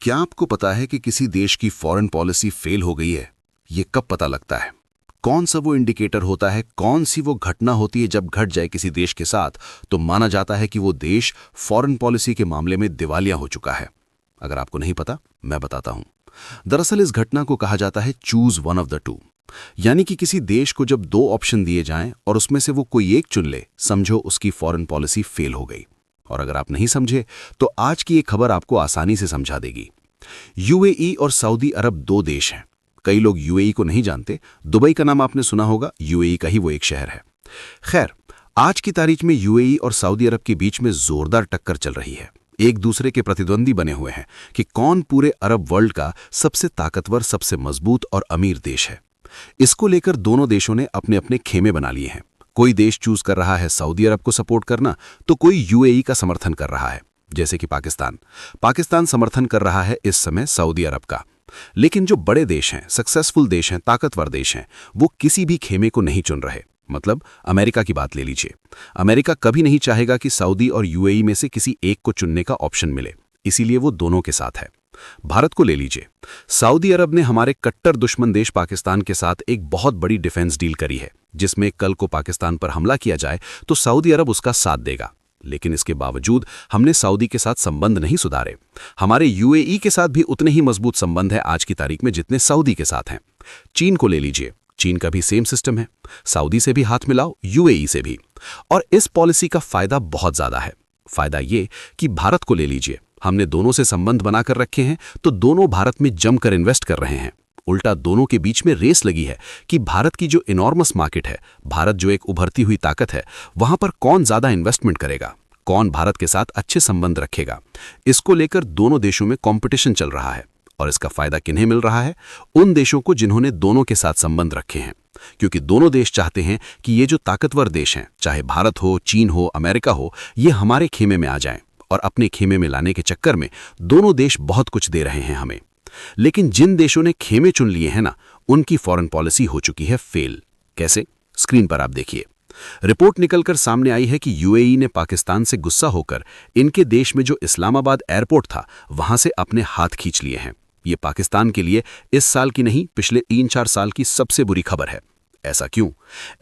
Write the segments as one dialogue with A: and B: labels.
A: क्या आपको पता है कि किसी देश की फॉरेन पॉलिसी फेल हो गई है? ये कब पता लगता है? कौन सा वो इंडिकेटर होता है, कौन सी वो घटना होती है जब घट जाए किसी देश के साथ तो माना जाता है कि वो देश फॉरेन पॉलिसी के मामले में दिवालिया हो चुका है? अगर आपको नहीं पता, मैं बताता हूं। दरअसल इस घटना को कहा जाता है choose one of the two, यानी कि किसी देश को जब दो ऑप्शन दिए जाएं और उसमें से वो कोई एक चुन ले, समझो उसकी फॉरेन पॉलिसी फेल हो गई। और अगर आप नहीं समझे तो आज की ये खबर आपको आसानी से समझा देगी। यूएई और सऊदी अरब दो देश हैं। कई लोग यूएई को नहीं जानते। दुबई का नाम आपने सुना होगा, यूएई का ही वो एक शहर है। खैर, आज की तारीख में यूएई और सऊदी अरब के बीच में जोरदार टक्कर चल रही है। एक दूसरे के प्रतिद्वंदी बने हुए हैं कि कौन पूरे अरब वर्ल्ड का सबसे ताकतवर, सबसे मजबूत और अमीर देश है। इसको लेकर दोनों देशों ने अपने अपने खेमे बना लिए हैं। कोई देश चूज कर रहा है सऊदी अरब को सपोर्ट करना, तो कोई यूएई का समर्थन कर रहा है, जैसे कि पाकिस्तान समर्थन कर रहा है इस समय सऊदी अरब का। लेकिन जो बड़े देश हैं, सक्सेसफुल देश हैं, ताकतवर देश हैं, वो किसी भी खेमे को नहीं चुन रहे। मतलब अमेरिका की बात ले लीजिए। अमेरिका कभी नहीं चाहेगा कि सऊदी और यूएई में से किसी एक को चुनने का ऑप्शन मिले, इसीलिए वो दोनों के साथ है। भारत को ले लीजिए। सऊदी अरब ने हमारे कट्टर दुश्मन देश पाकिस्तान के साथ एक बहुत बड़ी डिफेंस डील करी है, जिसमें कल को पाकिस्तान पर हमला किया जाए तो सऊदी अरब उसका साथ देगा। लेकिन इसके बावजूद हमने सऊदी के साथ संबंध नहीं सुधारे। हमारे यूएई के साथ भी उतने ही मजबूत संबंध है आज की तारीख में जितने सऊदी के साथ हैं। चीन को ले लीजिए। चीन का भी सेम सिस्टम है। सऊदी से भी हाथ मिलाओ, यूएई से भी। और इस पॉलिसी का फायदा बहुत ज्यादा है। फायदा ये कि भारत को ले लीजिए। हमने दोनों से संबंध बनाकर रखे हैं, तो दोनों भारत में जमकर इन्वेस्ट कर रहे हैं। उल्टा दोनों के बीच में रेस लगी है कि भारत की जो इनॉर्मस मार्केट है, भारत जो एक उभरती हुई ताकत है, वहां पर कौन ज्यादा इन्वेस्टमेंट करेगा, कौन भारत के साथ अच्छे संबंध रखेगा। इसको लेकर दोनों देशों में कंपटीशन चल रहा है। और इसका फायदा किन्हें मिल रहा है? उन देशों को जिन्होंने दोनों के साथ संबंध रखे हैं। क्योंकि दोनों देश चाहते हैं कि ये जो ताकतवर देश हैं, चाहे भारत हो, चीन हो, अमेरिका हो, ये हमारे खेमे में आ जाएं। और अपने खेमे में लाने के चक्कर में दोनों देश बहुत कुछ दे रहे हैं हमें। लेकिन जिन देशों ने खेमे चुन लिए हैं ना, उनकी फॉरेन पॉलिसी हो चुकी है फेल। कैसे? स्क्रीन पर आप देखिए। रिपोर्ट निकलकर सामने आई है कि यूएई ने पाकिस्तान से गुस्सा होकर इनके देश में जो इस्लामाबाद एयरपोर्ट था, वहां से अपने हाथ खींच लिए हैं। ये पाकिस्तान के लिए इस साल की नहीं, पिछले 3-4 साल की सबसे बुरी खबर है। ऐसा क्यों?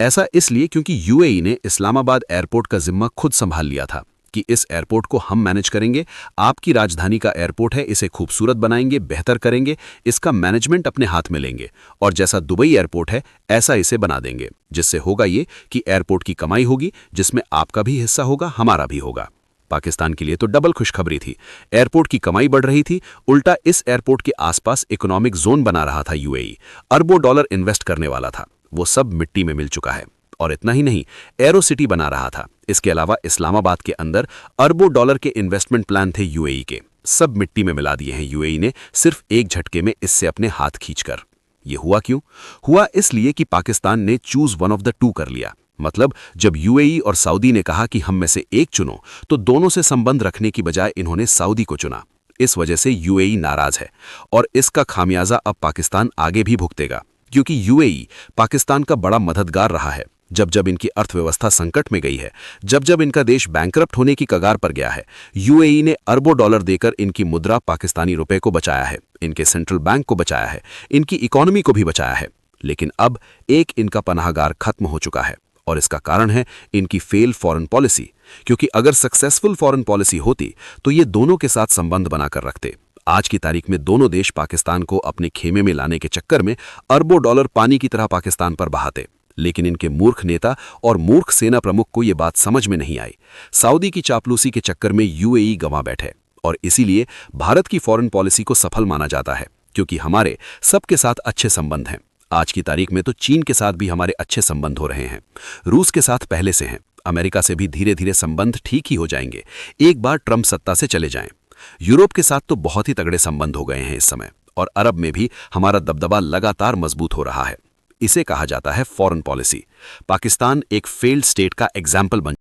A: ऐसा इसलिए क्योंकि यूएई ने इस्लामाबाद एयरपोर्ट का जिम्मा खुद संभाल लिया था कि इस एयरपोर्ट को हम मैनेज करेंगे। आपकी राजधानी का एयरपोर्ट है, इसे खूबसूरत बनाएंगे, बेहतर करेंगे, इसका मैनेजमेंट अपने हाथ में लेंगे और जैसा दुबई एयरपोर्ट है ऐसा इसे बना देंगे। जिससे होगा ये कि एयरपोर्ट की कमाई होगी, जिसमें आपका भी हिस्सा होगा, हमारा भी होगा। पाकिस्तान के लिए तो डबल खुशखबरी थी। एयरपोर्ट की कमाई बढ़ रही थी, उल्टा इस एयरपोर्ट के आसपास इकोनॉमिक जोन बना रहा था यूएई। अरबों डॉलर इन्वेस्ट करने वाला था, वो सब मिट्टी में मिल चुका है। और इतना ही नहीं, एरो सिटी बना रहा था। इसके अलावा इस्लामाबाद के अंदर अरबों डॉलर के इन्वेस्टमेंट प्लान थे यूएई के, सब मिट्टी में मिला दिए हैं यूएई ने सिर्फ एक झटके में इससे अपने हाथ खींचकर। ये हुआ क्यों? हुआ इसलिए कि पाकिस्तान ने choose one of the two कर लिया। मतलब जब यूएई और सऊदी ने कहा कि हम में से एक चुनो, तो दोनों से संबंध रखने की बजाय इन्होंने सऊदी को चुना। इस वजह से यूएई नाराज है और इसका खामियाजा अब पाकिस्तान आगे भी भुगतेगा, क्योंकि यूएई पाकिस्तान का बड़ा मददगार रहा है। जब जब इनकी अर्थव्यवस्था संकट में गई है, जब जब इनका देश बैंकरप्ट होने की कगार पर गया है, यूएई ने अरबों डॉलर देकर इनकी मुद्रा पाकिस्तानी रुपए को बचाया है, इनके सेंट्रल बैंक को बचाया है, इनकी इकोनॉमी को भी बचाया है। लेकिन अब एक इनका पनाहगार खत्म हो चुका है और इसका कारण है इनकी फेल फॉरेन पॉलिसी। क्योंकि अगर सक्सेसफुल फॉरेन पॉलिसी होती तो ये दोनों के साथ संबंध बनाकर रखते। आज की तारीख में दोनों देश पाकिस्तान को अपने खेमे में लाने के चक्कर में अरबों डॉलर पानी की तरह पाकिस्तान पर बहाते। लेकिन इनके मूर्ख नेता और मूर्ख सेना प्रमुख को यह बात समझ में नहीं आई। सऊदी की चापलूसी के चक्कर में यूएई गंवा बैठे और इसीलिए भारत की फॉरेन पॉलिसी को सफल माना जाता है, क्योंकि हमारे सबके साथ अच्छे संबंध हैं। आज की तारीख में तो चीन के साथ भी हमारे अच्छे संबंध हो रहे हैं, रूस के साथ पहले से हैं, अमेरिका से भी धीरे धीरे संबंध ठीक ही हो जाएंगे एक बार ट्रंप सत्ता से चले जाएं। यूरोप के साथ तो बहुत ही तगड़े संबंध हो गए हैं इस समय, और अरब में भी हमारा दबदबा लगातार मजबूत हो रहा है। इसे कहा जाता है फॉरेन पॉलिसी। पाकिस्तान एक फेल्ड स्टेट का एग्जाम्पल बन